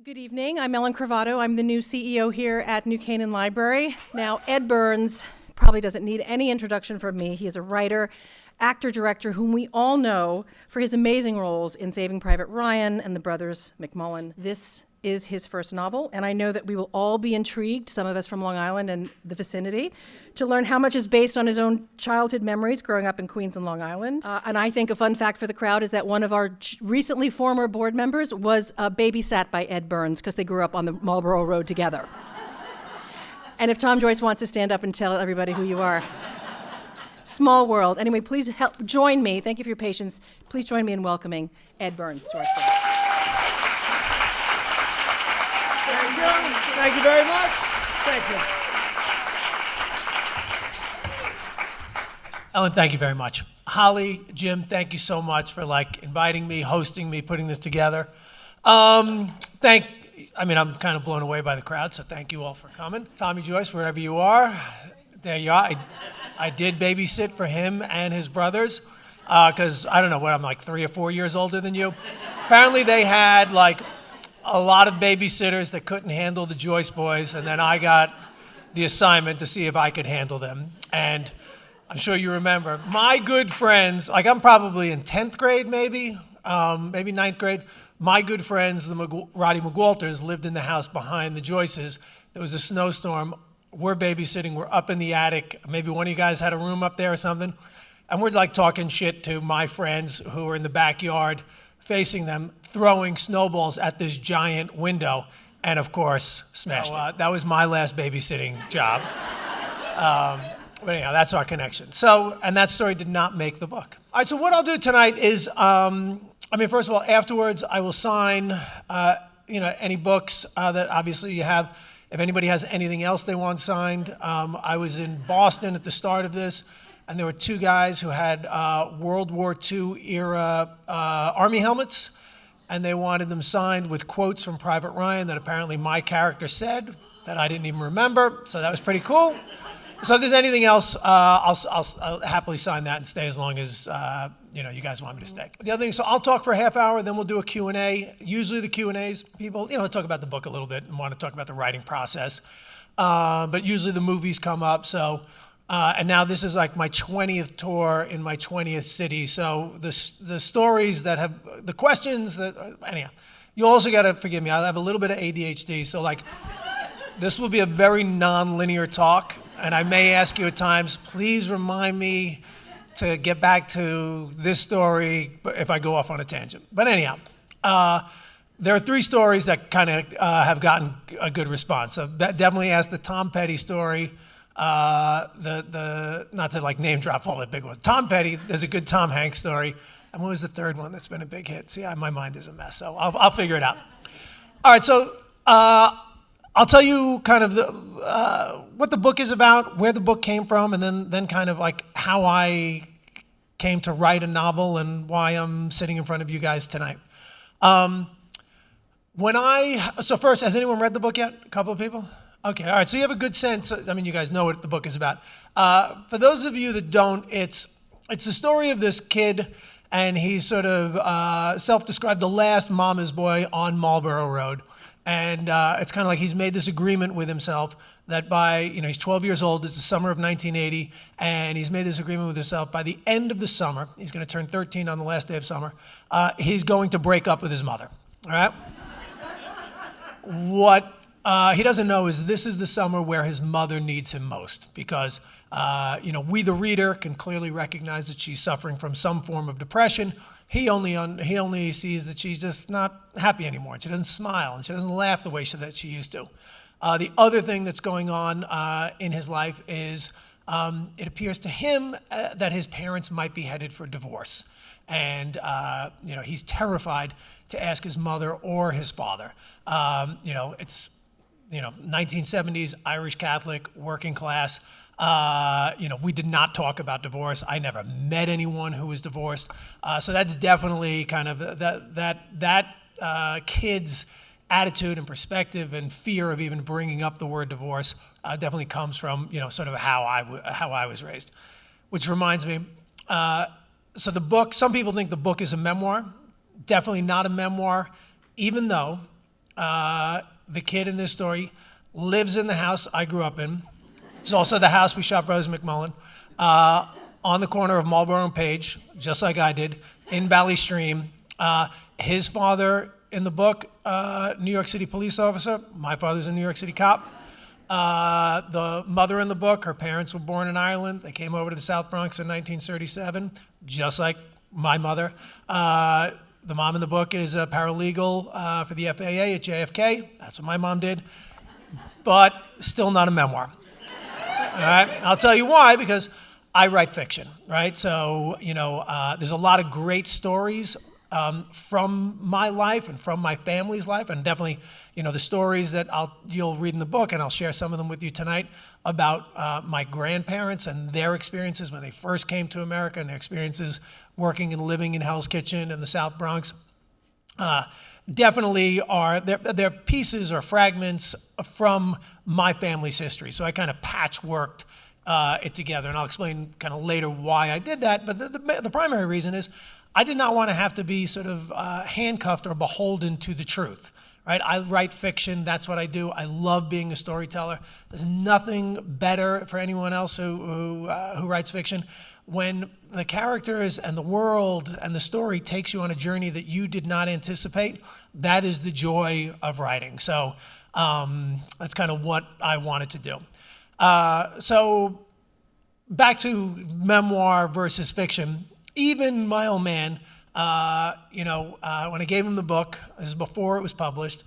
Good evening. I'm Ellen Cravato. I'm the new CEO here at New Canaan Library. Now, Ed Burns probably doesn't need any introduction from me. He is a writer, actor, director whom we all know for his amazing roles in Saving Private Ryan and the brothers McMullen. This is his first novel, and I know that we will all be intrigued, some of us from Long Island and the vicinity, to learn how much is based on his own childhood memories growing up in Queens and Long Island. And I think a fun fact for the crowd is that one of our recently former board members was babysat by Ed Burns because they grew up on the Marlboro Road together. And if Tom Joyce wants to stand up and tell everybody who you are. Small world. Anyway, please join me. Thank you for your patience. Please join me in welcoming Ed Burns to our stage. Thank you very much. Thank you. Ellen, thank you very much. Holly, Jim, thank you so much for inviting me, hosting me, putting this together. I'm kind of blown away by the crowd, so thank you all for coming. Tommy Joyce, wherever you are, there you are. I did babysit for him and his brothers, because I don't know what, I'm like 3 or 4 years older than you. Apparently they had a lot of babysitters that couldn't handle the Joyce boys, and then I got the assignment to see if I could handle them. And I'm sure you remember, my good friends, I'm probably in 10th grade maybe 9th grade, my good friends, the Roddy McWalters, lived in the house behind the Joyces. There was a snowstorm, we're babysitting, we're up in the attic, maybe one of you guys had a room up there or something, and we're talking shit to my friends who were in the backyard facing them, throwing snowballs at this giant window, and of course, smashed it. That was my last babysitting job. But anyhow, that's our connection. So, and that story did not make the book. All right, so what I'll do tonight is, first of all, afterwards, I will sign, any books that obviously you have. If anybody has anything else they want signed, I was in Boston at the start of this, and there were 2 guys who had World War II era Army helmets, and they wanted them signed with quotes from Private Ryan that apparently my character said that I didn't even remember, so that was pretty cool. So if there's anything else, I'll happily sign that and stay as long as you guys want me to stay. The other thing, so I'll talk for a half hour, then we'll do a Q&A. Usually the Q&As, people talk about the book a little bit and want to talk about the writing process, but usually the movies come up. So. And now this is my 20th tour in my 20th city. So the stories that have, the questions that, anyhow, you also got to forgive me. I have a little bit of ADHD. So this will be a very non-linear talk. And I may ask you at times, please remind me to get back to this story if I go off on a tangent. But anyhow, there are 3 stories that kind of have gotten a good response. So definitely ask the Tom Petty story. Not to name drop all the big ones. Tom Petty, there's a good Tom Hanks story. And what was the 3rd one that's been a big hit? See, my mind is a mess, so I'll figure it out. All right, so I'll tell you kind of what the book is about, where the book came from, and then kind of how I came to write a novel and why I'm sitting in front of you guys tonight. So first, has anyone read the book yet? A couple of people? Okay, all right, so you have a good sense. You guys know what the book is about. For those of you that don't, it's the story of this kid, and he's sort of self-described the last mama's boy on Marlboro Road. And it's kind of he's made this agreement with himself that by, he's 12 years old, it's the summer of 1980, and he's made this agreement with himself by the end of the summer, he's going to turn 13 on the last day of summer, he's going to break up with his mother, all right? What he doesn't know is this is the summer where his mother needs him most because, we the reader can clearly recognize that she's suffering from some form of depression. He only sees that she's just not happy anymore. She doesn't smile and she doesn't laugh the way that she used to. The other thing that's going on in his life is it appears to him that his parents might be headed for divorce. And, he's terrified to ask his mother or his father. It's 1970s, Irish Catholic, working class. We did not talk about divorce. I never met anyone who was divorced. So that's definitely kind of that kid's attitude and perspective and fear of even bringing up the word divorce definitely comes from, sort of how I was raised. Which reminds me, so the book, some people think the book is a memoir. Definitely not a memoir, even though the kid in this story lives in the house I grew up in. It's also the house we shot Brothers McMullen, on the corner of Marlboro and Page, just like I did, in Valley Stream. His father in the book, New York City police officer. My father's a New York City cop. The mother in the book, her parents were born in Ireland. They came over to the South Bronx in 1937, just like my mother. The mom in the book is a paralegal for the FAA at JFK. That's what my mom did. But still not a memoir. All right? I'll tell you why, because I write fiction, right? So, there's a lot of great stories from my life and from my family's life, and definitely, the stories that you'll read in the book, and I'll share some of them with you tonight, about my grandparents and their experiences when they first came to America and their experiences working and living in Hell's Kitchen in the South Bronx. Definitely they're pieces or fragments from my family's history. So I kind of patchworked it together, and I'll explain kind of later why I did that. But the primary reason is I did not want to have to be sort of handcuffed or beholden to the truth, right? I write fiction. That's what I do. I love being a storyteller. There's nothing better for anyone else who writes fiction when the characters and the world and the story takes you on a journey that you did not anticipate. That is the joy of writing. So that's kind of what I wanted to do. So back to memoir versus fiction. Even my old man, when I gave him the book, this is before it was published,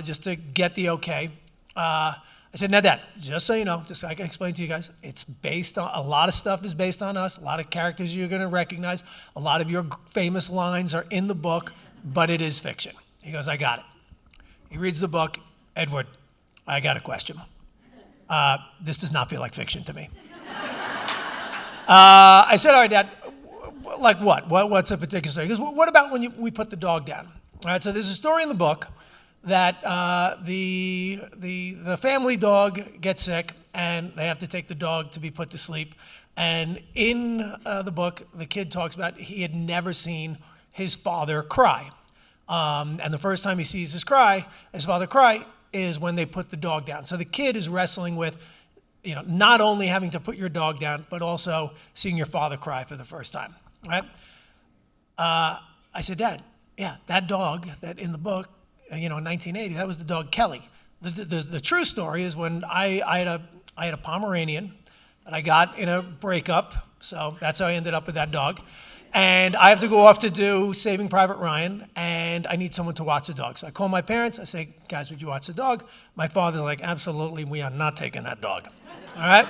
just to get the okay, I said, now Dad, just so you know, just so I can explain to you guys, it's based on, a lot of stuff is based on us, a lot of characters you're going to recognize, a lot of your famous lines are in the book, but it is fiction. He goes, I got it. He reads the book, Edward, I got a question. This does not feel like fiction to me. I said, all right, Dad, like what? What's a particular story? He goes, what about when we put the dog down? All right, so there's a story in the book that the family dog gets sick, and they have to take the dog to be put to sleep. And in the book, the kid talks about he had never seen his father cry. And the first time he sees his father cry is when they put the dog down. So the kid is wrestling with, not only having to put your dog down, but also seeing your father cry for the first time, right? I said, Dad, yeah, that dog that in the book, in 1980, that was the dog Kelly. The true story is when I had a Pomeranian that I got in a breakup, so that's how I ended up with that dog. And I have to go off to do Saving Private Ryan, and I need someone to watch the dog. So I call my parents, I say, guys, would you watch the dog? My father's like, absolutely, we are not taking that dog. All right?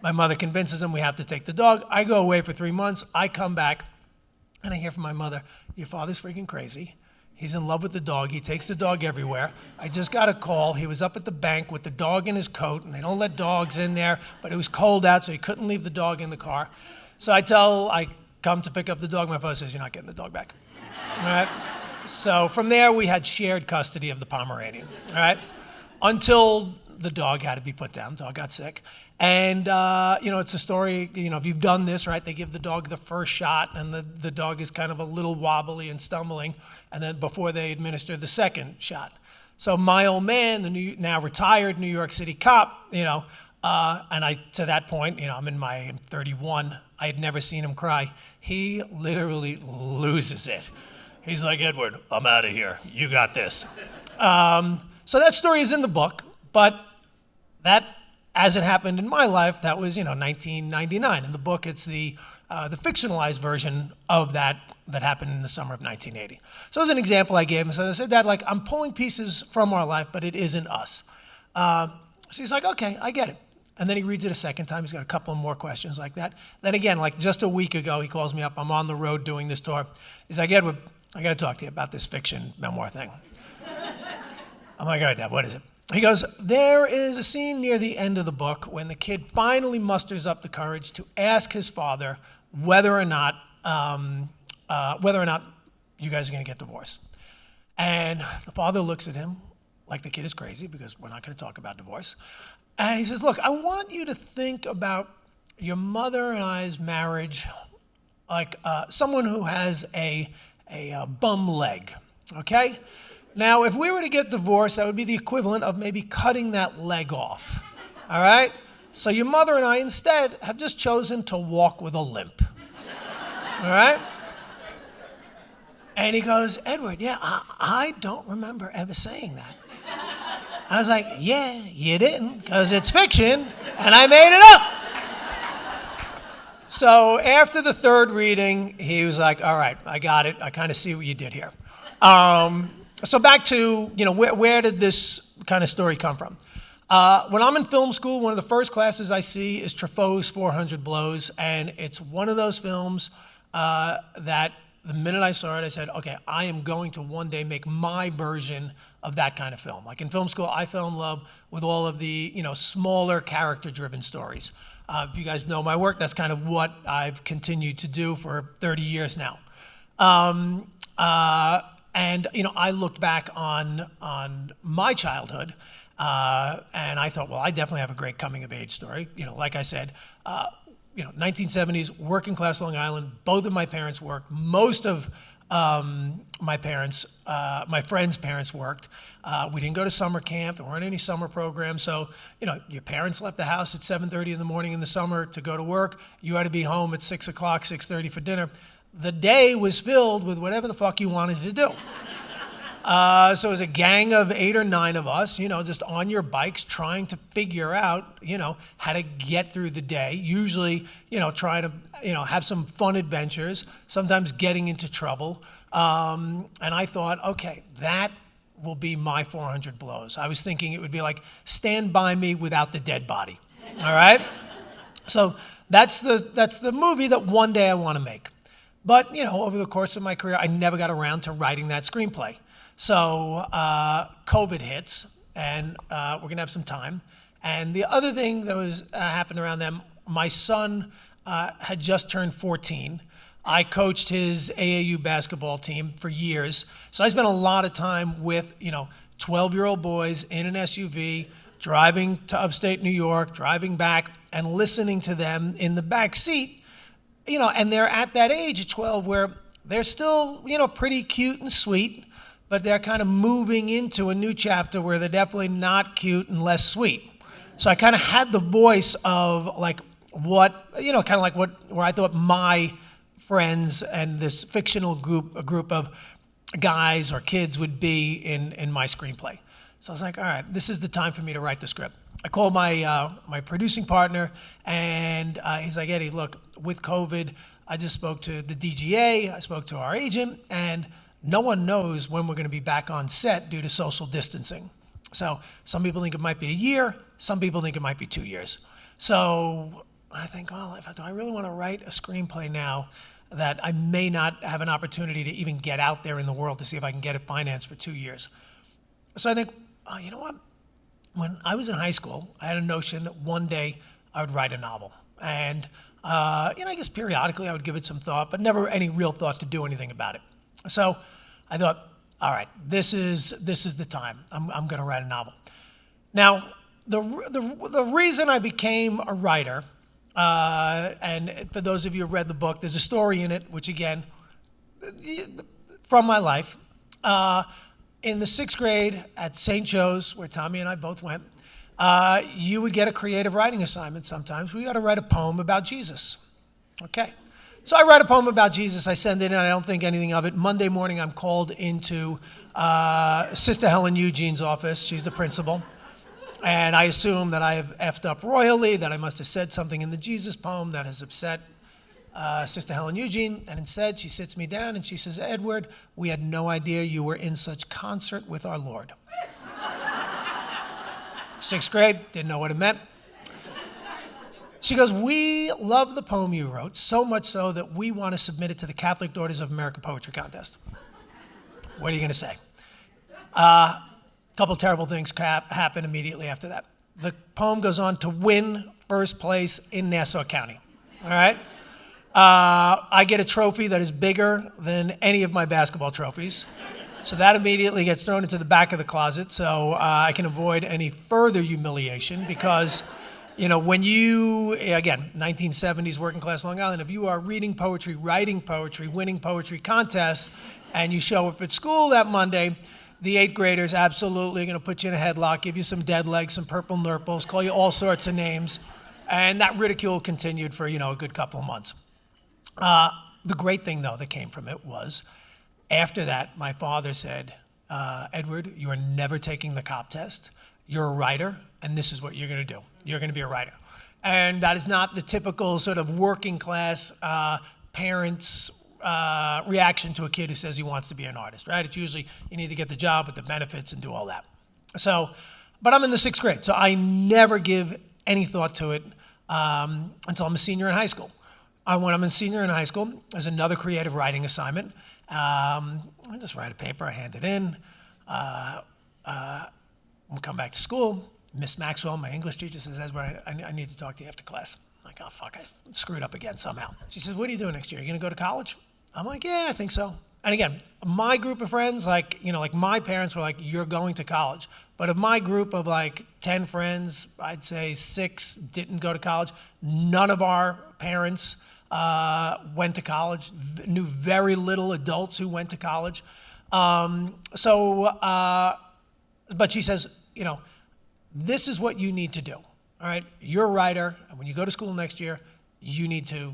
My mother convinces them we have to take the dog. I go away for 3 months. I come back, and I hear from my mother, your father's freaking crazy. He's in love with the dog. He takes the dog everywhere. I just got a call. He was up at the bank with the dog in his coat, and they don't let dogs in there, but it was cold out, so he couldn't leave the dog in the car. So I come to pick up the dog. My father says, you're not getting the dog back. All right? So from there, we had shared custody of the Pomeranian, all right? Until the dog had to be put down. The dog got sick. And, it's a story, if you've done this, right, they give the dog the first shot, and the dog is kind of a little wobbly and stumbling, and then before they administer the second shot. So my old man, the now retired New York City cop, and to that point, I'm 31, I had never seen him cry. He literally loses it. He's like, Edward, I'm out of here. You got this. So that story is in the book, but that, as it happened in my life, that was, 1999. In the book, it's the fictionalized version of that happened in the summer of 1980. So as an example I gave him, so I said, Dad, I'm pulling pieces from our life, but it isn't us. So he's like, okay, I get it. And then he reads it a second time. He's got a couple more questions like that. Then again, just a week ago, he calls me up. I'm on the road doing this tour. He's like, Edward, I got to talk to you about this fiction memoir thing. I'm like, all right, Dad, what is it? He goes, there is a scene near the end of the book when the kid finally musters up the courage to ask his father whether or not you guys are going to get divorced. And the father looks at him like the kid is crazy because we're not going to talk about divorce. And he says, look, I want you to think about your mother and I's marriage like someone who has a bum leg, okay? Now, if we were to get divorced, that would be the equivalent of maybe cutting that leg off, all right? So your mother and I instead have just chosen to walk with a limp, all right? And he goes, Edward, yeah, I don't remember ever saying that. I was like, yeah, you didn't, because it's fiction, and I made it up. So after the third reading, he was like, all right, I got it. I kind of see what you did here. So back to, where did this kind of story come from? When I'm in film school, one of the first classes I see is Truffaut's 400 Blows, and it's one of those films that the minute I saw it, I said, okay, I am going to one day make my version of that kind of film. Like in film school, I fell in love with all of the, smaller character-driven stories. If you guys know my work, that's kind of what I've continued to do for 30 years now. And I looked back on my childhood, and I thought, well, I definitely have a great coming of age story. Like I said, 1970s, working class Long Island. Both of my parents worked. Most of my friends' parents worked. We didn't go to summer camp. There weren't any summer programs. So, your parents left the house at 7:30 in the morning in the summer to go to work. You had to be home at 6 o'clock, 6:30 for dinner. The day was filled with whatever the fuck you wanted to do. So it was a gang of 8 or 9 of us, just on your bikes trying to figure out, how to get through the day. Usually, trying to, have some fun adventures, sometimes getting into trouble. And I thought, okay, that will be my 400 Blows. I was thinking it would be like Stand By Me without the dead body. All right? So that's the movie that one day I want to make. But, over the course of my career, I never got around to writing that screenplay. So COVID hits, and we're going to have some time. And the other thing that was happened around them, my son had just turned 14. I coached his AAU basketball team for years. So I spent a lot of time with, 12-year-old boys in an SUV, driving to upstate New York, driving back, and listening to them in the back seat. And they're at that age at 12 where they're still, pretty cute and sweet, but they're kind of moving into a new chapter where they're definitely not cute and less sweet. So I kind of had the voice of like what, where I thought my friends and this fictional a group of guys or kids would be in my screenplay. So I was like, all right, this is the time for me to write the script. I called my producing partner, and he's like, Eddie, look, with COVID, I just spoke to the DGA, I spoke to our agent, and no one knows when we're going to be back on set due to social distancing. So some people think it might be a year, some people think it might be 2 years. So I think, well, do I really want to write a screenplay now that I may not have an opportunity to even get out there in the world to see if I can get it financed for 2 years? So I think, oh, you know what? When I was in high school, I had a notion that one day I would write a novel. And, I guess periodically I would give it some thought, but never any real thought to do anything about it. So I thought, all right, this is the time. I'm going to write a novel. Now, the reason I became a writer, and for those of you who read the book, there's a story in it, which again, from my life. In the 6th grade at St. Joe's, where Tommy and I both went, you would get a creative writing assignment sometimes. We got to write a poem about Jesus. Okay. So I write a poem about Jesus. I send it in. I don't think anything of it. Monday morning, I'm called into Sister Helen Eugene's office. She's the principal. And I assume that I have effed up royally, that I must have said something in the Jesus poem that has upset Sister Helen Eugene, and instead she sits me down and she says, Edward, we had no idea you were in such concert with our Lord. 6th grade, didn't know what it meant. She goes, we love the poem you wrote, so much so that we want to submit it to the Catholic Daughters of America Poetry Contest. What are you going to say? A couple terrible things happen immediately after that. The poem goes on to win first place in Nassau County, all right? I get a trophy that is bigger than any of my basketball trophies. So that immediately gets thrown into the back of the closet so I can avoid any further humiliation because, when you, again, 1970s working class Long Island, if you are reading poetry, writing poetry, winning poetry contests, and you show up at school that Monday, the eighth graders absolutely going to put you in a headlock, give you some dead legs, some purple nurples, call you all sorts of names. And that ridicule continued for, a good couple of months. The great thing, though, that came from it was, after that, my father said, Edward, you are never taking the cop test. You're a writer, and this is what you're going to do. You're going to be a writer. And that is not the typical sort of working class parents' reaction to a kid who says he wants to be an artist, right? It's usually you need to get the job with the benefits and do all that. So, but I'm in the sixth grade, so I never give any thought to it until I'm a senior in high school. When I'm a senior in high school, there's another creative writing assignment. I just write a paper, I hand it in. We come back to school. Miss Maxwell, my English teacher, says, Edward, I need to talk to you after class. I'm like, oh, fuck, I screwed up again somehow. She says, what are you doing next year? Are you going to go to college? I'm like, yeah, I think so. And again, my group of friends, like my parents were like, you're going to college. But of my group of 10 friends, I'd say 6 didn't go to college. None of our parents went to college, knew very little adults who went to college. But she says, this is what you need to do, all right? You're a writer, and when you go to school next year, you need to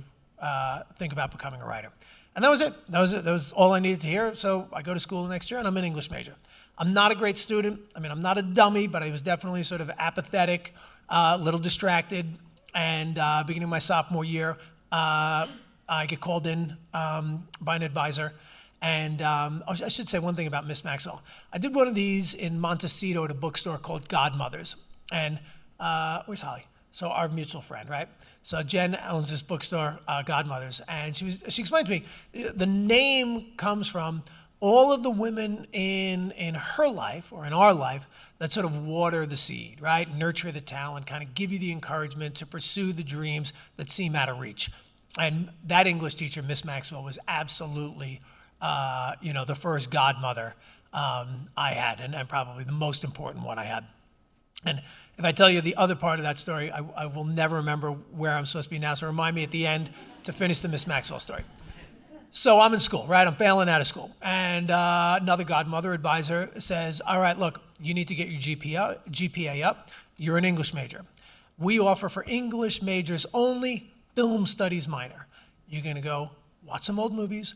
think about becoming a writer. And that was it. That was all I needed to hear. So I go to school next year, and I'm an English major. I'm not a great student. I mean, I'm not a dummy, but I was definitely sort of apathetic, a little distracted. And beginning of my sophomore year, I get called in by an advisor. And I should say one thing about Miss Maxwell. I did one of these in Montecito at a bookstore called Godmothers. And where's Holly? So our mutual friend, right? So Jen owns this bookstore, Godmothers, and she explained to me the name comes from all of the women in her life or in our life that sort of water the seed, right? Nurture the talent, kind of give you the encouragement to pursue the dreams that seem out of reach. And that English teacher, Miss Maxwell, was absolutely the first godmother I had, and probably the most important one I had. And if I tell you the other part of that story, I will never remember where I'm supposed to be now, so remind me at the end to finish the Miss Maxwell story. So I'm in school, right? I'm failing out of school. And another godmother advisor says, all right, look, you need to get your GPA up. You're an English major. We offer for English majors only film studies minor. You're going to go watch some old movies,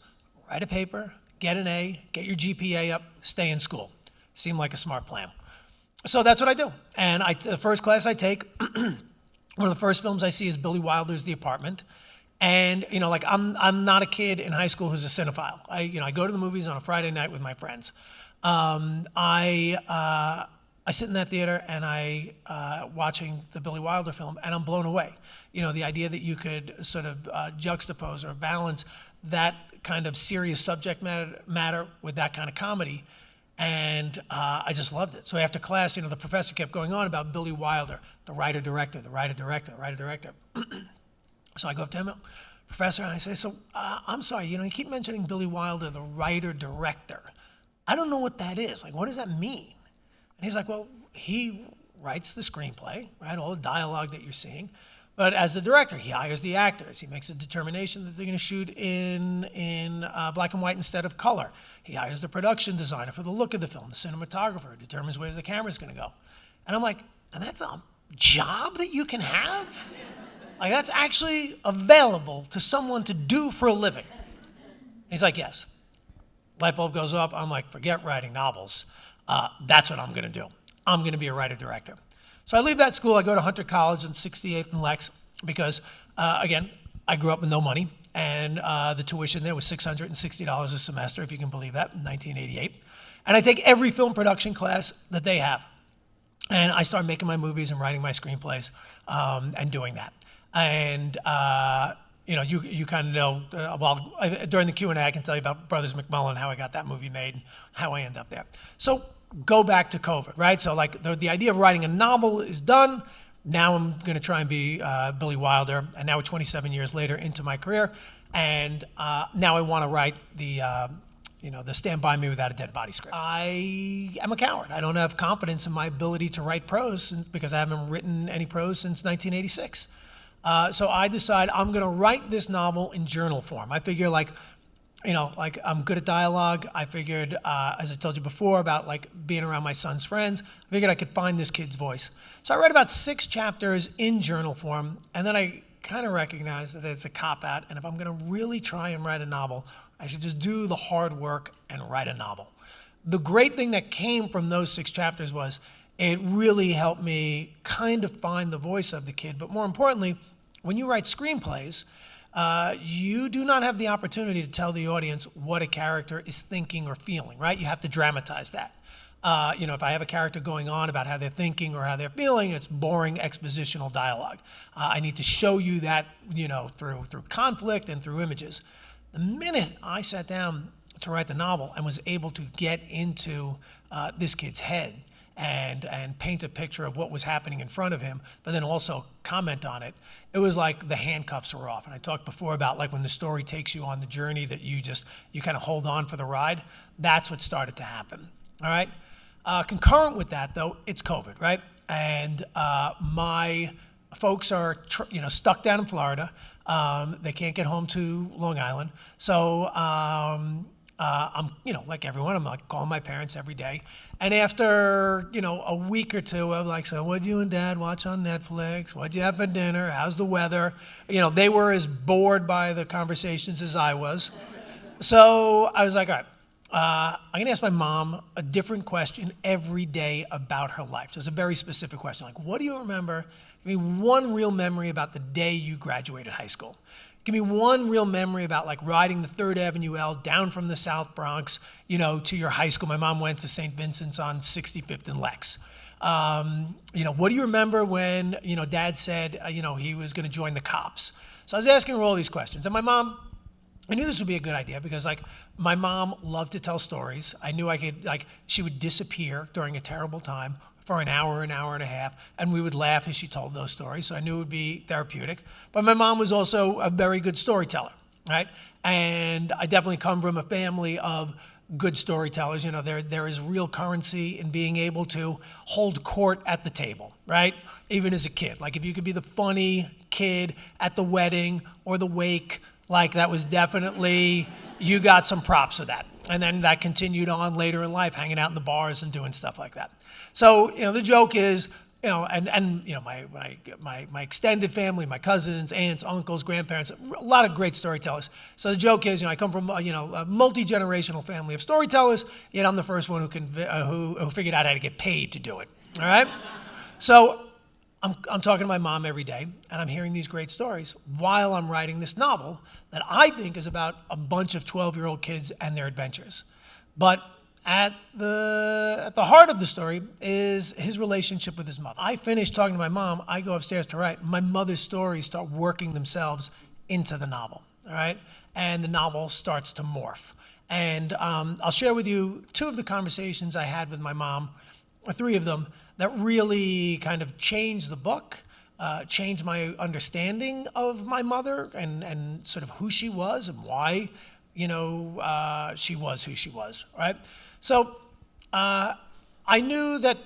write a paper, get an A, get your GPA up, stay in school. Seemed like a smart plan. So that's what I do. And the first class I take, one of the first films I see is Billy Wilder's The Apartment. And, I'm not a kid in high school who's a cinephile. I go to the movies on a Friday night with my friends. I sit in that theater and watching the Billy Wilder film, and I'm blown away. The idea that you could sort of juxtapose or balance that kind of serious subject matter with that kind of comedy. And I just loved it. So after class, the professor kept going on about Billy Wilder, the writer-director, the writer-director, the writer-director. So I go up to him, Professor, and I say, I'm sorry, you keep mentioning Billy Wilder, the writer-director. I don't know what that is. What does that mean? And he's like, well, he writes the screenplay, right, all the dialogue that you're seeing. But as the director, he hires the actors. He makes a determination that they're going to shoot in black and white instead of color. He hires the production designer for the look of the film. The cinematographer determines where the camera's going to go. And I'm like, and that's a job that you can have? That's actually available to someone to do for a living. And he's like, yes. Light bulb goes up. I'm like, forget writing novels. That's what I'm going to do. I'm going to be a writer-director. So I leave that school. I go to Hunter College on 68th and Lex because, again, I grew up with no money. And the tuition there was $660 a semester, if you can believe that, in 1988. And I take every film production class that they have. And I start making my movies and writing my screenplays and doing that. And, you kind of know, during the Q&A, I can tell you about Brothers McMullen, how I got that movie made, and how I end up there. So go back to COVID, right? So the idea of writing a novel is done. Now I'm going to try and be Billy Wilder. And now we're 27 years later into my career. And now I want to write the Stand By Me Without a Dead Body script. I am a coward. I don't have confidence in my ability to write prose because I haven't written any prose since 1986. So I decide I'm going to write this novel in journal form. I figure like I'm good at dialogue. I figured, as I told you before, about like being around my son's friends, I figured I could find this kid's voice. So I read about 6 chapters in journal form, and then I kind of recognized that it's a cop-out, and if I'm going to really try and write a novel, I should just do the hard work and write a novel. The great thing that came from those 6 chapters was it really helped me kind of find the voice of the kid, but more importantly, when you write screenplays, you do not have the opportunity to tell the audience what a character is thinking or feeling, right? You have to dramatize that. If I have a character going on about how they're thinking or how they're feeling, it's boring expositional dialogue. I need to show you that, through conflict and through images. The minute I sat down to write the novel and was able to get into this kid's head and paint a picture of what was happening in front of him, but then also comment on it, it was like the handcuffs were off. And I talked before about like when the story takes you on the journey that you kind of hold on for the ride. That's what started to happen, all right? Concurrent with that, though, it's COVID, right? And my folks are stuck down in Florida. They can't get home to Long Island. So I'm, like everyone, I'm like calling my parents every day. And after, a week or two, I'm like, so what'd you and Dad watch on Netflix? What'd you have for dinner? How's the weather? They were as bored by the conversations as I was. So I was like, all right, I'm going to ask my mom a different question every day about her life. Just a very specific question, like, what do you remember? Give me one real memory about the day you graduated high school. Give me one real memory about like riding the 3rd Avenue L down from the South Bronx, to your high school. My mom went to St. Vincent's on 65th and Lex. What do you remember when, Dad said, he was going to join the cops? So I was asking her all these questions. And my mom, I knew this would be a good idea because like my mom loved to tell stories. I knew I could, she would disappear during a terrible time for an hour and a half, and we would laugh as she told those stories, so I knew it would be therapeutic. But my mom was also a very good storyteller, right? And I definitely come from a family of good storytellers. There is real currency in being able to hold court at the table, right? Even as a kid. Like if you could be the funny kid at the wedding or the wake, like that was definitely, you got some props for that. And then that continued on later in life, hanging out in the bars and doing stuff like that. So, the joke is, my extended family, my cousins, aunts, uncles, grandparents, a lot of great storytellers. So the joke is, I come from, a multi-generational family of storytellers, yet I'm the first one who figured out how to get paid to do it, all right? So I'm talking to my mom every day, and I'm hearing these great stories while I'm writing this novel that I think is about a bunch of 12-year-old kids and their adventures. But at the heart of the story is his relationship with his mother. I finish talking to my mom, I go upstairs to write. My mother's stories start working themselves into the novel, all right? And the novel starts to morph. And I'll share with you 2 of the conversations I had with my mom, or 3 of them, that really kind of changed the book, changed my understanding of my mother and sort of who she was and why, she was who she was, right? So I knew that,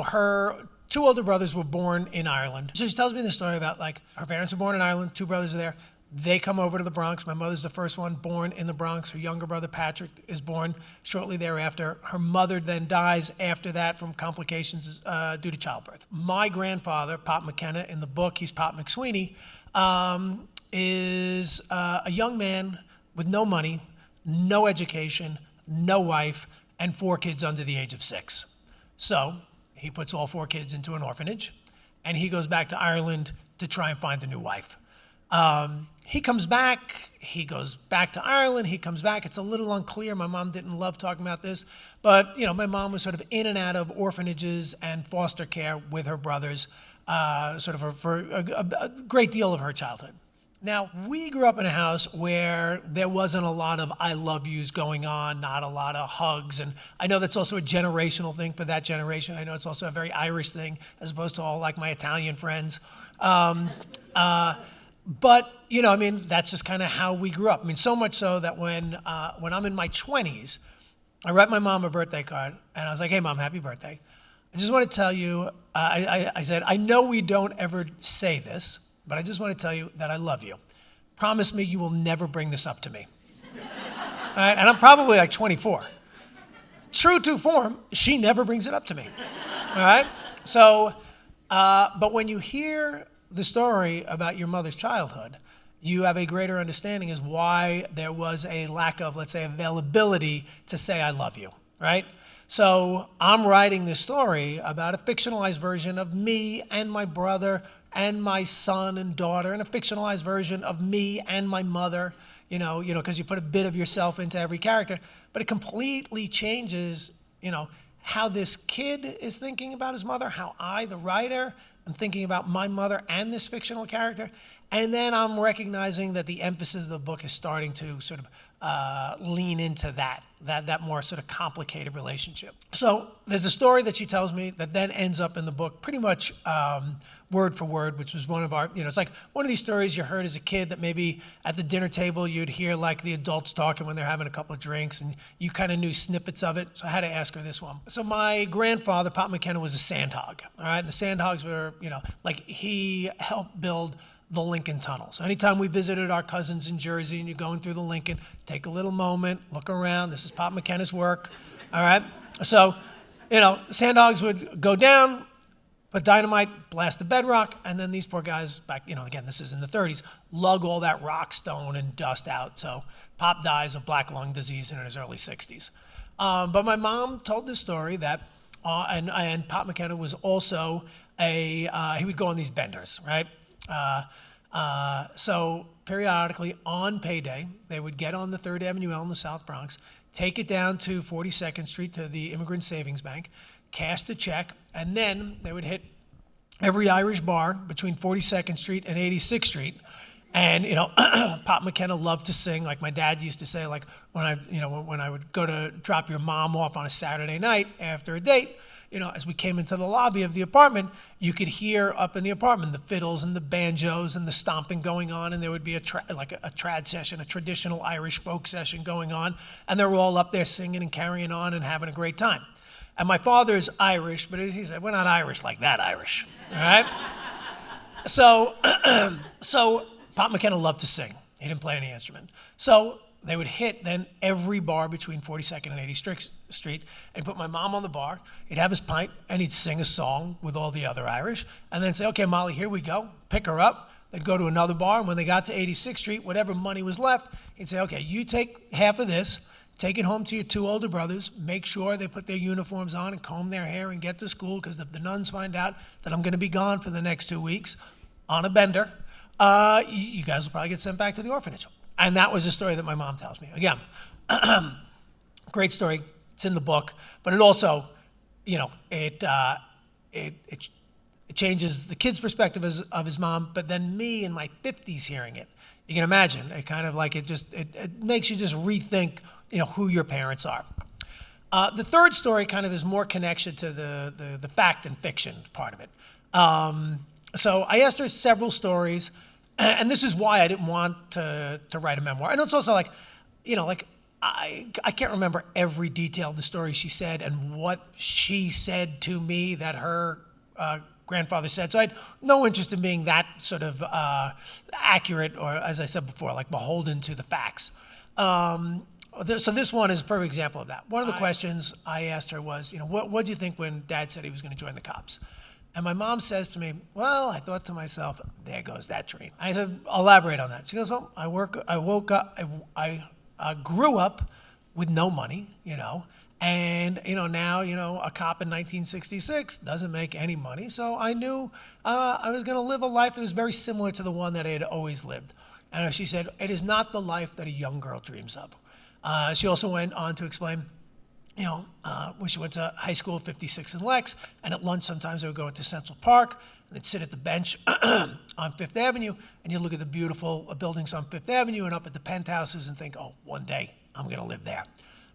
her 2 older brothers were born in Ireland. So she tells me the story about like her parents were born in Ireland, 2 brothers are there. They come over to the Bronx. My mother's the first one born in the Bronx. Her younger brother, Patrick, is born shortly thereafter. Her mother then dies after that from complications due to childbirth. My grandfather, Pop McKenna, in the book, he's Pop McSweeney, is a young man with no money, no education, no wife, and 4 kids under the age of 6. So he puts all 4 kids into an orphanage, and he goes back to Ireland to try and find a new wife. He comes back, he goes back to Ireland, he comes back. It's a little unclear. My mom didn't love talking about this, but my mom was sort of in and out of orphanages and foster care with her brothers, sort of for a great deal of her childhood. Now, we grew up in a house where there wasn't a lot of I love yous going on, not a lot of hugs. And I know that's also a generational thing for that generation. I know it's also a very Irish thing as opposed to all like my Italian friends. But, that's just kind of how we grew up. So much so that when I'm in my 20s, I write my mom a birthday card and I was like, hey, Mom, happy birthday. I just want to tell you, I said, I know we don't ever say this, but I just want to tell you that I love you. Promise me you will never bring this up to me. right? And I'm probably like 24. True to form, she never brings it up to me, all right? So, but when you hear the story about your mother's childhood, you have a greater understanding as why there was a lack of, let's say, availability to say I love you, right? So I'm writing this story about a fictionalized version of me and my brother and my son and daughter, and a fictionalized version of me and my mother, because you put a bit of yourself into every character, but it completely changes, how this kid is thinking about his mother, how I, the writer, am thinking about my mother and this fictional character. And then I'm recognizing that the emphasis of the book is starting to sort of lean into that more sort of complicated relationship. So there's a story that she tells me that then ends up in the book pretty much word for word, which was one of our, it's like one of these stories you heard as a kid that maybe at the dinner table you'd hear like the adults talking when they're having a couple of drinks and you kind of knew snippets of it. So I had to ask her this one. So my grandfather, Pop McKenna, was a sandhog, all right? And the sandhogs were, like he helped build the Lincoln Tunnel. So anytime we visited our cousins in Jersey and you're going through the Lincoln, take a little moment, look around. This is Pop McKenna's work, all right? So, sandhogs would go down, put dynamite, blast the bedrock, and then these poor guys back, again, this is in the 30s, lug all that rock, stone, and dust out. So Pop dies of black lung disease in his early 60s. But my mom told this story that, and Pop McKenna was also he would go on these benders, right? So periodically on payday, they would get on the 3rd Avenue L in the South Bronx, take it down to 42nd Street to the Immigrant Savings Bank, cash the check, and then they would hit every Irish bar between 42nd Street and 86th Street. And, Pop McKenna loved to sing. Like my dad used to say, like when I would go to drop your mom off on a Saturday night after a date, as we came into the lobby of the apartment, you could hear up in the apartment the fiddles and the banjos and the stomping going on, and there would be a trad session, a traditional Irish folk session going on, and they were all up there singing and carrying on and having a great time. And my father's Irish, but he said, we're not Irish like that Irish, all right? So Pop McKenna loved to sing. He didn't play any instrument. So they would hit then every bar between 42nd and 86th Street and put my mom on the bar. He'd have his pint and he'd sing a song with all the other Irish and then say, okay, Molly, here we go. Pick her up. They'd go to another bar, and when they got to 86th Street, whatever money was left, he'd say, okay, you take half of this, take it home to your 2 older brothers, make sure they put their uniforms on and comb their hair and get to school, because if the nuns find out that I'm going to be gone for the next 2 weeks on a bender, you guys will probably get sent back to the orphanage. And that was the story that my mom tells me. Again, great story. It's in the book, but it also, it changes the kid's perspective of his mom. But then me in my 50s hearing it, you can imagine. It kind of like it makes you just rethink, who your parents are. The third story kind of is more connection to the fact and fiction part of it. So I asked her several stories. And this is why I didn't want to write a memoir. And it's also like, I can't remember every detail of the story she said and what she said to me that her grandfather said. So I had no interest in being that sort of accurate or, as I said before, like beholden to the facts. So this one is a perfect example of that. One of the questions I asked her was, what do you think when Dad said he was going to join the cops? And my mom says to me, well, I thought to myself, there goes that dream. I said, elaborate on that. She goes, well, I grew up with no money, and, now, a cop in 1966 doesn't make any money. So I knew I was going to live a life that was very similar to the one that I had always lived. And she said, it is not the life that a young girl dreams of. She also went on to explain, when she went to high school, 56 and Lex, and at lunch sometimes they would go into Central Park, and they'd sit at the bench on Fifth Avenue, and you'd look at the beautiful buildings on Fifth Avenue and up at the penthouses and think, oh, one day I'm going to live there,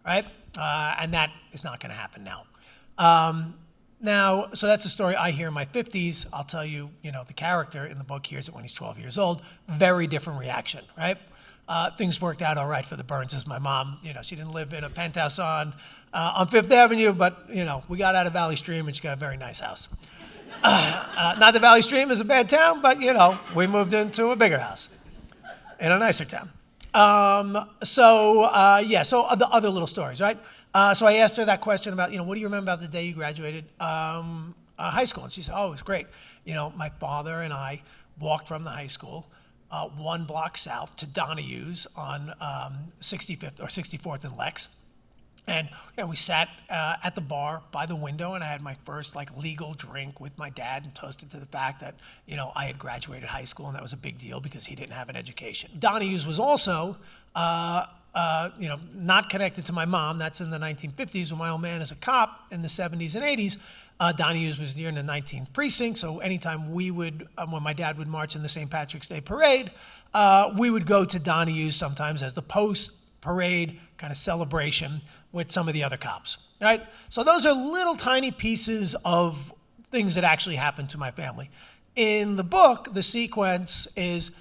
right? And that is not going to happen now. So that's a story I hear in my 50s. I'll tell you, the character in the book hears it when he's 12 years old. Very different reaction, right? Things worked out all right for the Burnses. My mom, she didn't live in a penthouse on Fifth Avenue, but, we got out of Valley Stream and she got a very nice house. Not that Valley Stream is a bad town, but, we moved into a bigger house in a nicer town. So the other little stories, right? So I asked her that question about, what do you remember about the day you graduated high school? And she said, oh, it was great. My father and I walked from the high school 1 block south to Donahue's on 65th or 64th and Lex. And we sat at the bar by the window, and I had my first legal drink with my dad and toasted to the fact that I had graduated high school, and that was a big deal because he didn't have an education. Donahue's was also not connected to my mom. That's in the 1950s when my old man is a cop in the 70s and 80s. Donahue's was near in the 19th precinct, so anytime we would, when my dad would march in the St. Patrick's Day parade, we would go to Donahue's sometimes as the post-parade kind of celebration with some of the other cops, right? So those are little tiny pieces of things that actually happened to my family. In the book, the sequence is,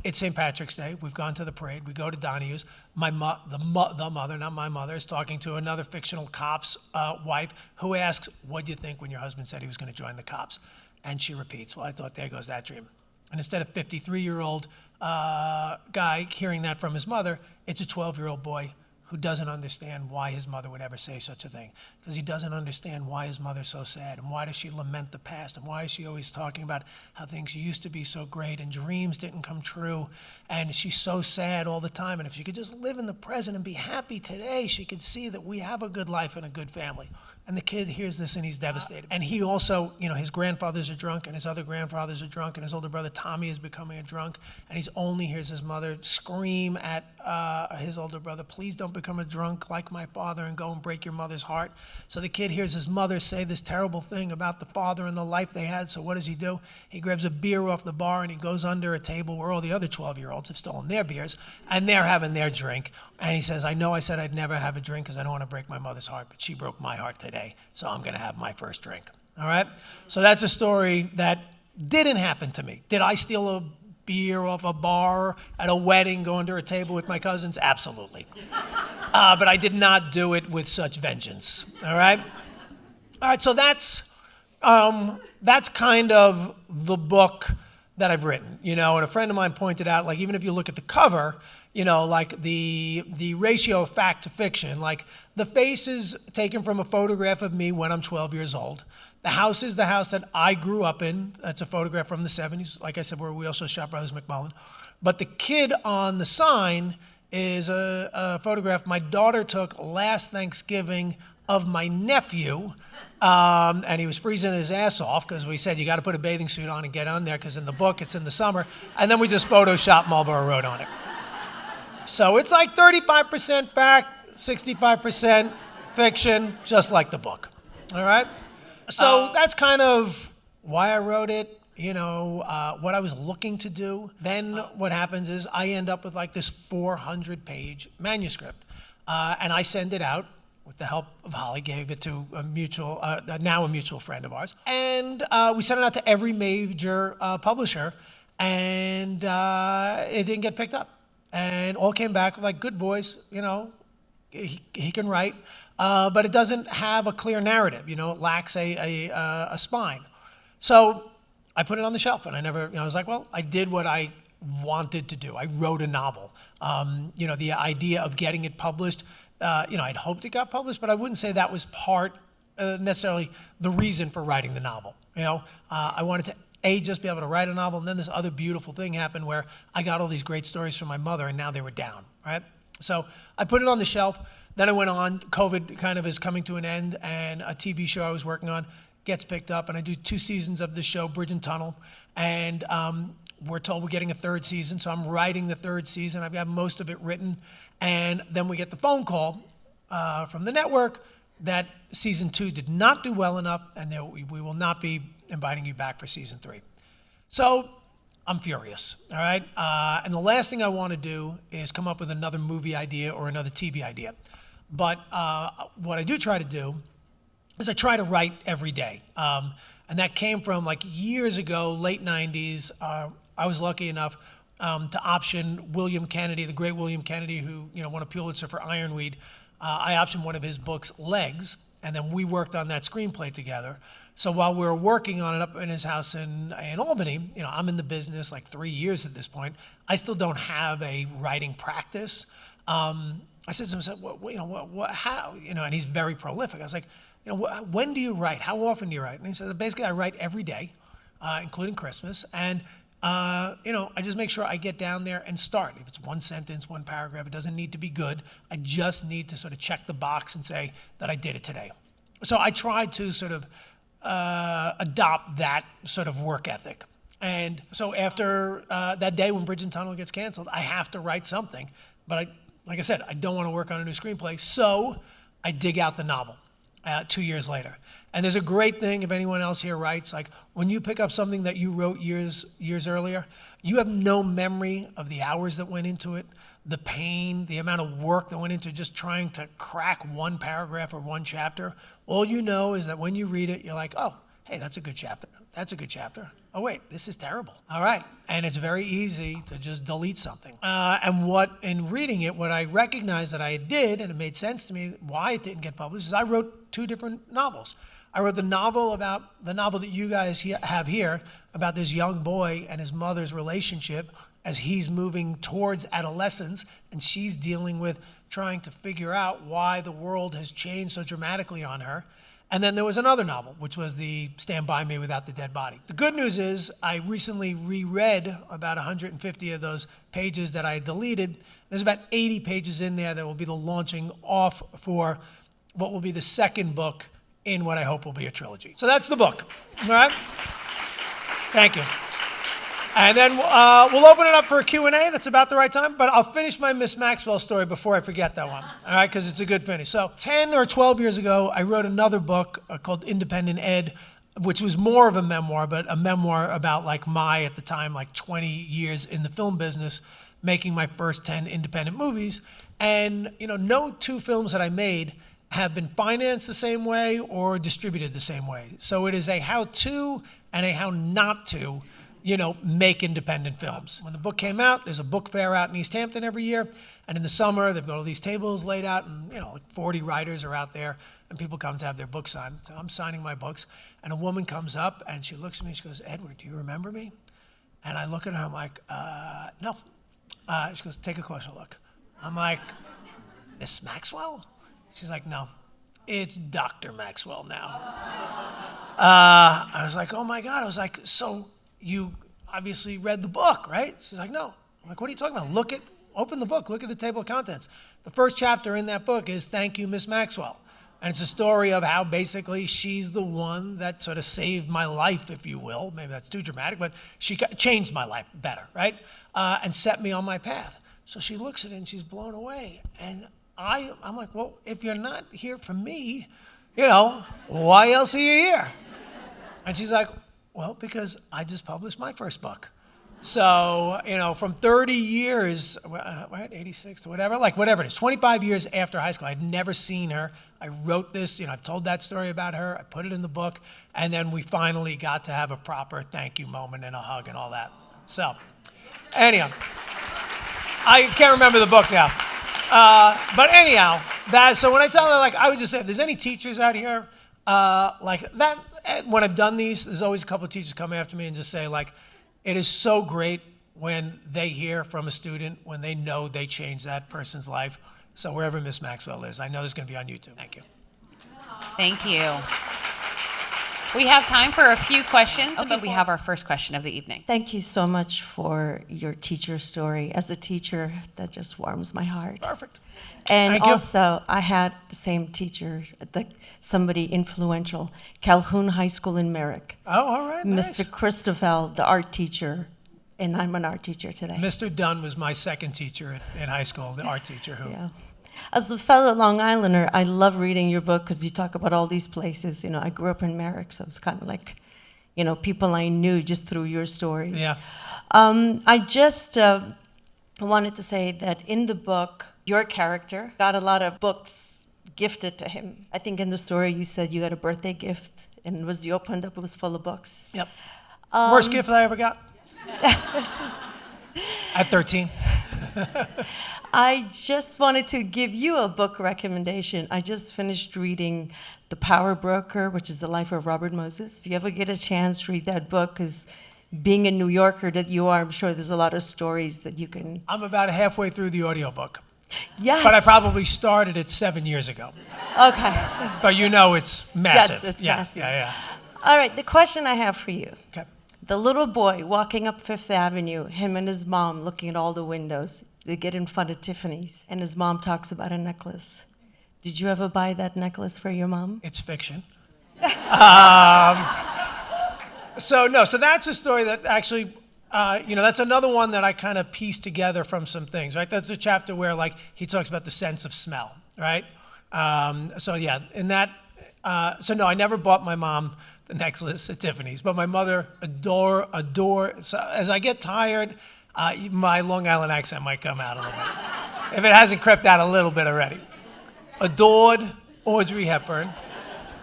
it's St. Patrick's Day. We've gone to the parade. We go to Donahue's. The mother, not my mother, is talking to another fictional cop's wife who asks, "What do you think when your husband said he was going to join the cops?" And she repeats, "Well, I thought there goes that dream." And instead of 53-year-old guy hearing that from his mother, it's a 12-year-old boy who doesn't understand why his mother would ever say such a thing, because he doesn't understand why his mother's so sad, and why does she lament the past, and why is she always talking about how things used to be so great and dreams didn't come true, and she's so sad all the time, and if she could just live in the present and be happy today, she could see that we have a good life and a good family. And the kid hears this and he's devastated. And he also, his grandfathers are drunk, and his other grandfathers are drunk, and his older brother Tommy is becoming a drunk, and he only hears his mother scream at his older brother, "Please don't become a drunk like my father and go and break your mother's heart." So the kid hears his mother say this terrible thing about the father and the life they had, so what does he do? He grabs a beer off the bar and he goes under a table where all the other 12-year-olds have stolen their beers, and they're having their drink. And he says, "I know I said I'd never have a drink because I don't want to break my mother's heart, but she broke my heart today, so I'm going to have my first drink." All right? So that's a story that didn't happen to me. Did I steal a beer off a bar at a wedding, go under a table with my cousins? Absolutely. But I did not do it with such vengeance. All right? All right, so that's kind of the book that I've written. And a friend of mine pointed out, even if you look at the cover, the ratio of fact to fiction, the face is taken from a photograph of me when I'm 12 years old. The house is the house that I grew up in. That's a photograph from the 70s, like I said, where we also shot Brothers McMullen. But the kid on the sign is a photograph my daughter took last Thanksgiving of my nephew, and he was freezing his ass off because we said you got to put a bathing suit on and get on there because in the book it's in the summer, and then we just photoshopped Marlboro Road on it. So it's 35% fact, 65% fiction, just like the book. All right? So that's kind of why I wrote it, what I was looking to do. Then what happens is I end up with this 400-page manuscript, and I send it out with the help of Holly, gave it to now a mutual friend of ours. And we sent it out to every major publisher, and it didn't get picked up. And all came back with good voice, he can write, but it doesn't have a clear narrative, it lacks a spine. So I put it on the shelf, and I never, I was like, well, I did what I wanted to do. I wrote a novel. The idea of getting it published, I'd hoped it got published, but I wouldn't say that was necessarily the reason for writing the novel. I wanted to just be able to write a novel, and then this other beautiful thing happened where I got all these great stories from my mother, and now they were down, right? So I put it on the shelf. Then I went on. COVID kind of is coming to an end, and a TV show I was working on gets picked up, and I do 2 seasons of this show, Bridge and Tunnel, and we're told we're getting a 3rd season, so I'm writing the 3rd season. I've got most of it written, and then we get the phone call from the network that season 2 did not do well enough, and we will not be inviting you back for season 3. So I'm furious, all right? And the last thing I want to do is come up with another movie idea or another TV idea. But what I do try to do is I try to write every day. And that came from years ago, late 90s. I was lucky enough to option William Kennedy, the great William Kennedy, who won a Pulitzer for Ironweed. I optioned one of his books, Legs, and then we worked on that screenplay together. So while we were working on it up in his house in Albany, I'm in the business like 3 years at this point. I still don't have a writing practice. I said to him, how? And he's very prolific. I was like, when do you write? How often do you write? And he said, basically, I write every day, including Christmas. And, I just make sure I get down there and start. If it's one sentence, one paragraph, it doesn't need to be good. I just need to sort of check the box and say that I did it today. So I tried to sort of adopt that sort of work ethic. And so after that day when Bridge and Tunnel gets canceled, I have to write something. But like I said, I don't want to work on a new screenplay, so I dig out the novel 2 years later. And there's a great thing, if anyone else here writes, like when you pick up something that you wrote years earlier, you have no memory of the hours that went into it, the pain, the amount of work that went into just trying to crack one paragraph or one chapter. All you know is that when you read it, you're like, oh, hey, that's a good chapter. That's a good chapter. Oh, wait, this is terrible. All right. And it's very easy to just delete something. And in reading it, what I recognized that I did, and it made sense to me why it didn't get published, is I wrote 2 different novels. I wrote the novel that you guys have here about this young boy and his mother's relationship as he's moving towards adolescence, and she's dealing with trying to figure out why the world has changed so dramatically on her. And then there was another novel, which was the Stand By Me Without the Dead Body. The good news is I recently reread about 150 of those pages that I deleted. There's about 80 pages in there that will be the launching off for what will be the second book in what I hope will be a trilogy. So that's the book, all right? Thank you. And then we'll open it up for a Q&A. That's about the right time. But I'll finish my Miss Maxwell story before I forget that one, all right, because it's a good finish. So 10 or 12 years ago, I wrote another book called Independent Ed, which was more of a memoir, but a memoir about at the time, 20 years in the film business, making my first 10 independent movies. And, no 2 films that I made have been financed the same way or distributed the same way. So it is a how-to and a how not to make independent films. When the book came out, there's a book fair out in East Hampton every year. And in the summer, they've got all these tables laid out and, 40 writers are out there and people come to have their books signed. So I'm signing my books and a woman comes up and she looks at me and she goes, Edward, do you remember me? And I look at her, I'm like, no. She goes, take a closer look. I'm like, Miss Maxwell? She's like, no, it's Dr. Maxwell now. I was like, oh my God. I was like, so you obviously read the book, right? She's like, no. I'm like, what are you talking about? Open the book, look at the table of contents. The first chapter in that book is Thank You, Miss Maxwell. And it's a story of how basically she's the one that sort of saved my life, if you will. Maybe that's too dramatic, but she changed my life better, right? And set me on my path. So she looks at it and she's blown away. And I'm like, well, if you're not here for me, why else are you here? And she's like, well, because I just published my first book. So, from 30 years, right, 86 to whatever it is, 25 years after high school, I'd never seen her. I wrote this, I've told that story about her. I put it in the book. And then we finally got to have a proper thank you moment and a hug and all that. So, anyhow, I can't remember the book now. But anyhow, so when I tell her, I would just say, if there's any teachers out here, that, when I've done these, there's always a couple of teachers come after me and just say, it is so great when they hear from a student, when they know they changed that person's life. So wherever Miss Maxwell is, I know this is going to be on YouTube. Thank you. Thank you. We have time for a few questions, but we have our first question of the evening. Thank you so much for your teacher story. As a teacher, that just warms my heart. Perfect. And Thank you. also, I had the same teacher, somebody influential, Calhoun High School in Merrick. Oh, all right, nice. Mr. Christoffel, the art teacher, and I'm an art teacher today. Mr. Dunn was my second teacher in high school, the art teacher who... Yeah. As a fellow Long Islander, I love reading your book because you talk about all these places. I grew up in Merrick, so it's kind of like, people I knew just through your stories. Yeah. I just wanted to say that in the book, your character got a lot of books gifted to him. I think in the story you said you got a birthday gift, and you opened up, it was full of books. Yep. Worst gift I ever got? At 13. I just wanted to give you a book recommendation. I just finished reading The Power Broker, which is the life of Robert Moses. If you ever get a chance, read that book, because being a New Yorker that you are, I'm sure there's a lot of stories that you can... I'm about halfway through the audiobook, Yes. but I probably started it 7 years ago. Okay. But you know it's massive. Yes, it's yeah, massive. Yeah. All right, the question I have for you. Okay. The little boy walking up Fifth Avenue, him and his mom looking at all the windows. They get in front of Tiffany's, and his mom talks about a necklace. Did you ever buy that necklace for your mom? It's fiction. So that's a story that actually, that's another one that I kind of pieced together from some things, right? That's the chapter where like he talks about the sense of smell, right? In that, no, I never bought my mom the necklace at Tiffany's, but my mother adore. So as I get tired, my Long Island accent might come out a little bit, if it hasn't crept out a little bit already. Adored Audrey Hepburn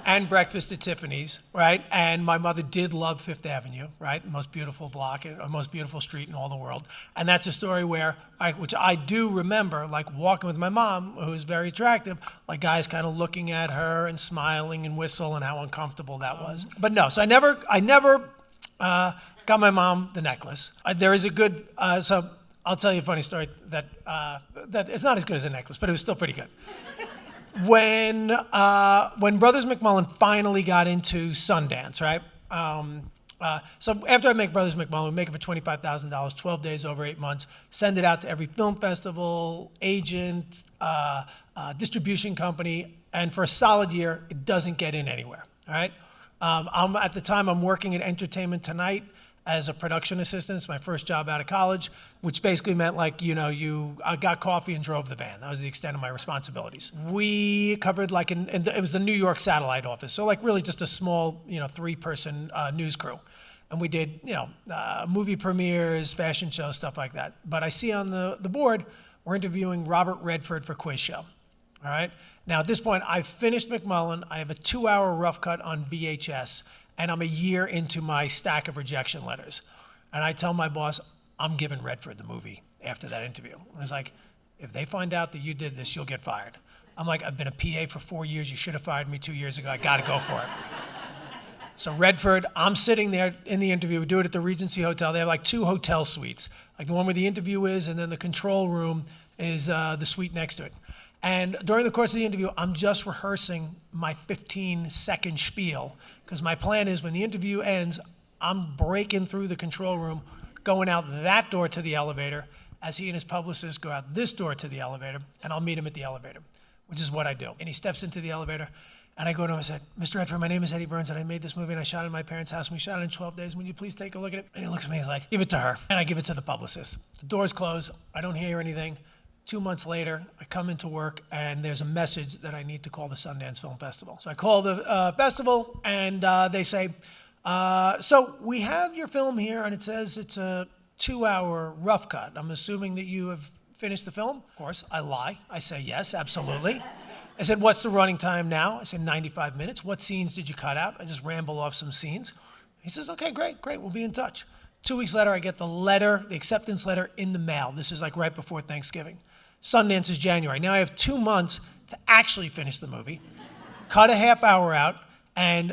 and breakfast at Tiffany's, right? And my mother did love Fifth Avenue, right? Most beautiful block, or most beautiful street in all the world. And that's a story where, which I do remember, like walking with my mom, who's very attractive, like guys kind of looking at her and smiling and whistle, and how uncomfortable that was. But no, so I never got my mom the necklace. There is a good, so I'll tell you a funny story that it's not as good as a necklace, but it was still pretty good. When Brothers McMullen finally got into Sundance, right? So after I make Brothers McMullen, we make it for $25,000, 12 days over 8 months, send it out to every film festival, agent, distribution company, and for a solid year, it doesn't get in anywhere, all right? At the time, I'm working at Entertainment Tonight as a production assistant. It's my first job out of college, which basically meant like, I got coffee and drove the van. That was the extent of my responsibilities. We covered and it was the New York satellite office. So like really just a small, 3-person news crew. And we did, movie premieres, fashion shows, stuff like that. But I see on the board, we're interviewing Robert Redford for Quiz Show. All right. Now at this point, I've finished McMullen. I have a 2-hour rough cut on VHS. And I'm a year into my stack of rejection letters. And I tell my boss, I'm giving Redford the movie after that interview. And it's like, if they find out that you did this, you'll get fired. I'm like, I've been a PA for 4 years. You should have fired me 2 years ago. I got to go for it. So Redford, I'm sitting there in the interview. We do it at the Regency Hotel. They have like 2 hotel suites, like the one where the interview is, and then the control room is the suite next to it. And during the course of the interview, I'm just rehearsing my 15-second spiel, because my plan is when the interview ends, I'm breaking through the control room, going out that door to the elevator, as he and his publicist go out this door to the elevator, and I'll meet him at the elevator, which is what I do. And he steps into the elevator, and I go to him and I said, Mr. Redford, my name is Eddie Burns, and I made this movie, and I shot it in my parents' house, and we shot it in 12 days. Would you please take a look at it? And he looks at me, he's like, give it to her. And I give it to the publicist. The doors close. I don't hear anything. 2 months later, I come into work, and there's a message that I need to call the Sundance Film Festival. So I call the festival, and they say, so we have your film here, and it says it's a 2-hour rough cut. I'm assuming that you have finished the film? Of course, I lie. I say, yes, absolutely. I said, what's the running time now? I said, 95 minutes. What scenes did you cut out? I just ramble off some scenes. He says, okay, great, we'll be in touch. 2 weeks later, I get the acceptance letter in the mail. This is like right before Thanksgiving. Sundance is January. Now I have 2 months to actually finish the movie, cut a half hour out, and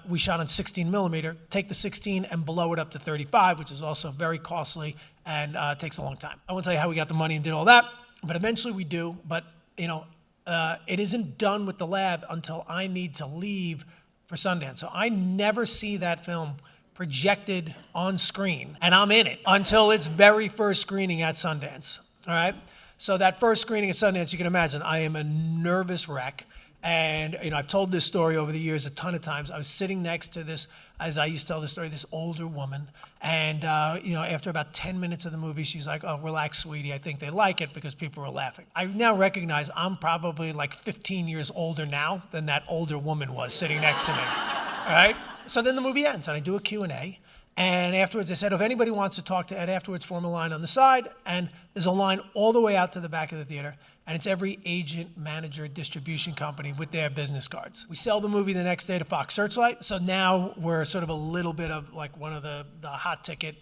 we shot on 16 millimeter, take the 16 and blow it up to 35, which is also very costly and takes a long time. I won't tell you how we got the money and did all that, but eventually we do. But it isn't done with the lab until I need to leave for Sundance. So I never see that film projected on screen, and I'm in it until its very first screening at Sundance. All right. So that first screening at Sundance, you can imagine, I am a nervous wreck. And, I've told this story over the years a ton of times. I was sitting next to this, as I used to tell the story, this older woman. And, after about 10 minutes of the movie, she's like, oh, relax, sweetie. I think they like it because people were laughing. I now recognize I'm probably like 15 years older now than that older woman was sitting next to me. All right? So then the movie ends, and I do a Q&A. And afterwards, I said, if anybody wants to talk to Ed afterwards, form a line on the side. And there's a line all the way out to the back of the theater. And it's every agent, manager, distribution company with their business cards. We sell the movie the next day to Fox Searchlight. So now we're sort of a little bit of like one of the hot ticket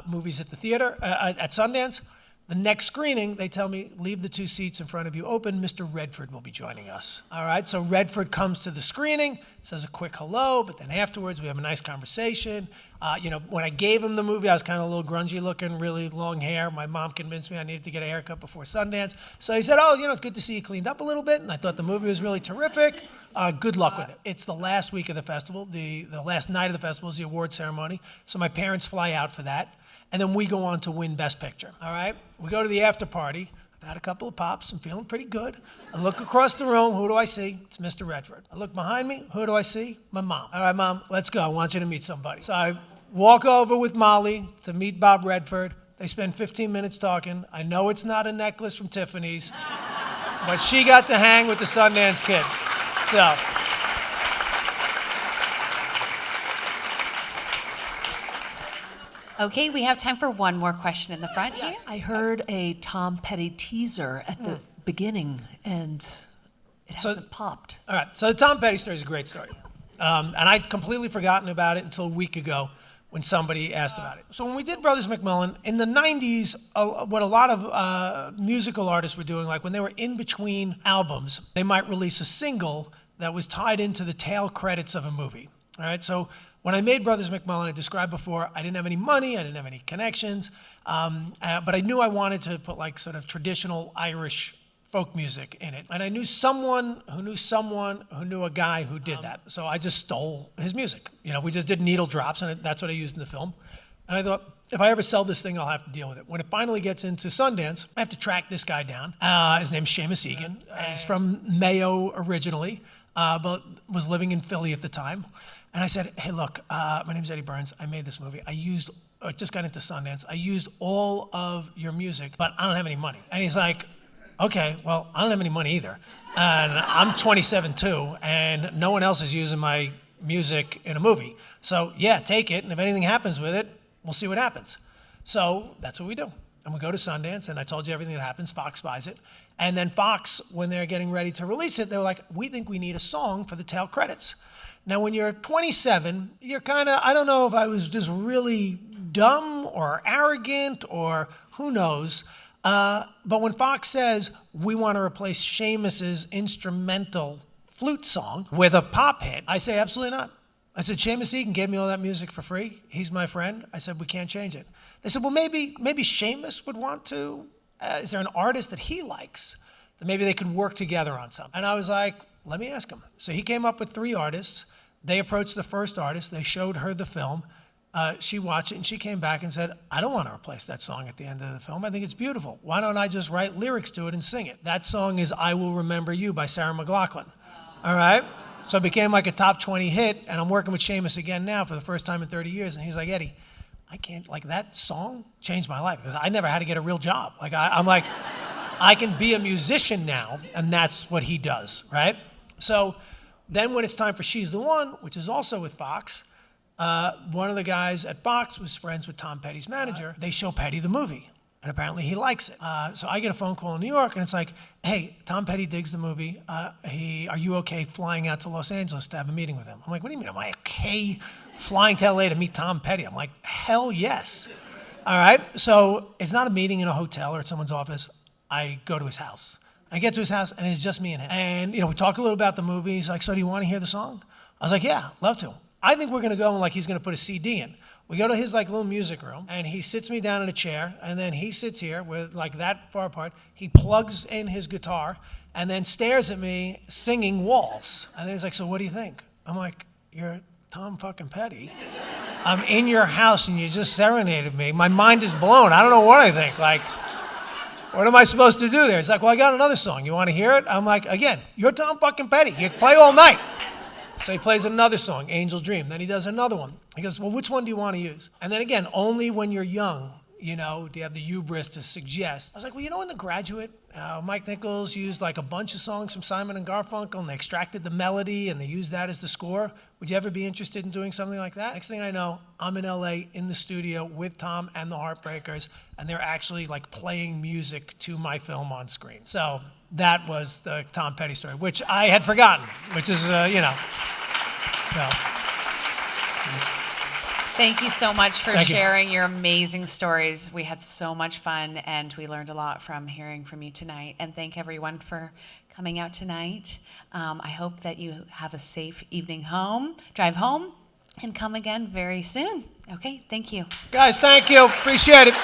movies at the theater, at Sundance. The next screening, they tell me, leave the 2 seats in front of you open. Mr. Redford will be joining us. All right, so Redford comes to the screening, says a quick hello, but then afterwards we have a nice conversation. When I gave him the movie, I was kind of a little grungy looking, really long hair. My mom convinced me I needed to get a haircut before Sundance. So he said, it's good to see you cleaned up a little bit. And I thought the movie was really terrific. Good luck with it. It's the last week of the festival. The last night of the festival is the award ceremony. So my parents fly out for that. And then we go on to win Best Picture, all right? We go to the after party. I've had a couple of pops. I'm feeling pretty good. I look across the room. Who do I see? It's Mr. Redford. I look behind me. Who do I see? My mom. All right, Mom, let's go. I want you to meet somebody. So I walk over with Molly to meet Bob Redford. They spend 15 minutes talking. I know it's not a necklace from Tiffany's, but she got to hang with the Sundance Kid. So... Okay, we have time for one more question in the front here. I heard a Tom Petty teaser at the beginning, and it hasn't popped. All right, so the Tom Petty story is a great story. And I'd completely forgotten about it until a week ago when somebody asked about it. So when we did Brothers McMullen, in the 90s, what a lot of musical artists were doing, like when they were in between albums, they might release a single that was tied into the tail credits of a movie. All right, so when I made Brothers McMullen, I described before, I didn't have any money, I didn't have any connections, but I knew I wanted to put like sort of traditional Irish folk music in it. And I knew someone who knew a guy who did that. So I just stole his music. We just did needle drops, and that's what I used in the film. And I thought, if I ever sell this thing, I'll have to deal with it. When it finally gets into Sundance, I have to track this guy down. His name's Seamus Egan. He's from Mayo originally, but was living in Philly at the time. And I said, hey, look, my name's Eddie Burns. I made this movie. I just got into Sundance. I used all of your music, but I don't have any money. And he's like, okay, well, I don't have any money either. And I'm 27 too, and no one else is using my music in a movie. So yeah, take it, and if anything happens with it, we'll see what happens. So that's what we do. And we go to Sundance, and I told you everything that happens. Fox buys it. And then Fox, when they're getting ready to release it, they were like, we think we need a song for the tail credits. Now, when you're 27, you're kind of, I don't know if I was just really dumb or arrogant or who knows, but when Fox says, we want to replace Seamus's instrumental flute song with a pop hit, I say, absolutely not. I said, Seamus Egan gave me all that music for free. He's my friend. I said, we can't change it. They said, well, maybe Seamus would want to. Is there an artist that he likes that maybe they could work together on something? And I was like, let me ask him. So he came up with 3 artists. They approached the first artist. They showed her the film. She watched it, and she came back and said, I don't want to replace that song at the end of the film. I think it's beautiful. Why don't I just write lyrics to it and sing it? That song is I Will Remember You by Sarah McLachlan. All right? So it became like a top 20 hit, and I'm working with Seamus again now for the first time in 30 years, and he's like, Eddie, I can't, like, that song changed my life because I never had to get a real job. Like, I'm like, I can be a musician now, and that's what he does, right? So then when it's time for She's the One, which is also with Fox, one of the guys at Fox was friends with Tom Petty's manager. They show Petty the movie, and apparently he likes it. So I get a phone call in New York, and it's like, hey, Tom Petty digs the movie. Are you okay flying out to Los Angeles to have a meeting with him? I'm like, what do you mean, am I okay flying to LA to meet Tom Petty? I'm like, hell yes. All right, so it's not a meeting in a hotel or at someone's office. I go to his house. I get to his house, and it's just me and him. And, we talk a little about the movie. He's like, so do you want to hear the song? I was like, yeah, love to. I think we're going to go and, he's going to put a CD in. We go to his, little music room, and he sits me down in a chair, and then he sits here with, that far apart. He plugs in his guitar, and then stares at me singing Walls. And then he's like, so what do you think? I'm like, you're Tom fucking Petty. I'm in your house, and you just serenaded me. My mind is blown. I don't know what I think. What am I supposed to do there? He's like, well, I got another song. You want to hear it? I'm like, again, you're Tom fucking Petty. You play all night. So he plays another song, Angel Dream. Then he does another one. He goes, well, which one do you want to use? And then again, only when you're young, do you have the hubris to suggest. I was like, well, in The Graduate, Mike Nichols used a bunch of songs from Simon and Garfunkel, and they extracted the melody, and they used that as the score. Would you ever be interested in doing something like that? Next thing I know, I'm in LA in the studio with Tom and the Heartbreakers, and they're actually playing music to my film on screen. So that was the Tom Petty story, which I had forgotten, which is, Thank you so much for Thank you. sharing your amazing stories. We had so much fun, and we learned a lot from hearing from you tonight. And thank everyone for coming out tonight. I hope that you have a safe evening home, drive home, and come again very soon. Okay, thank you. Guys, thank you. Appreciate it.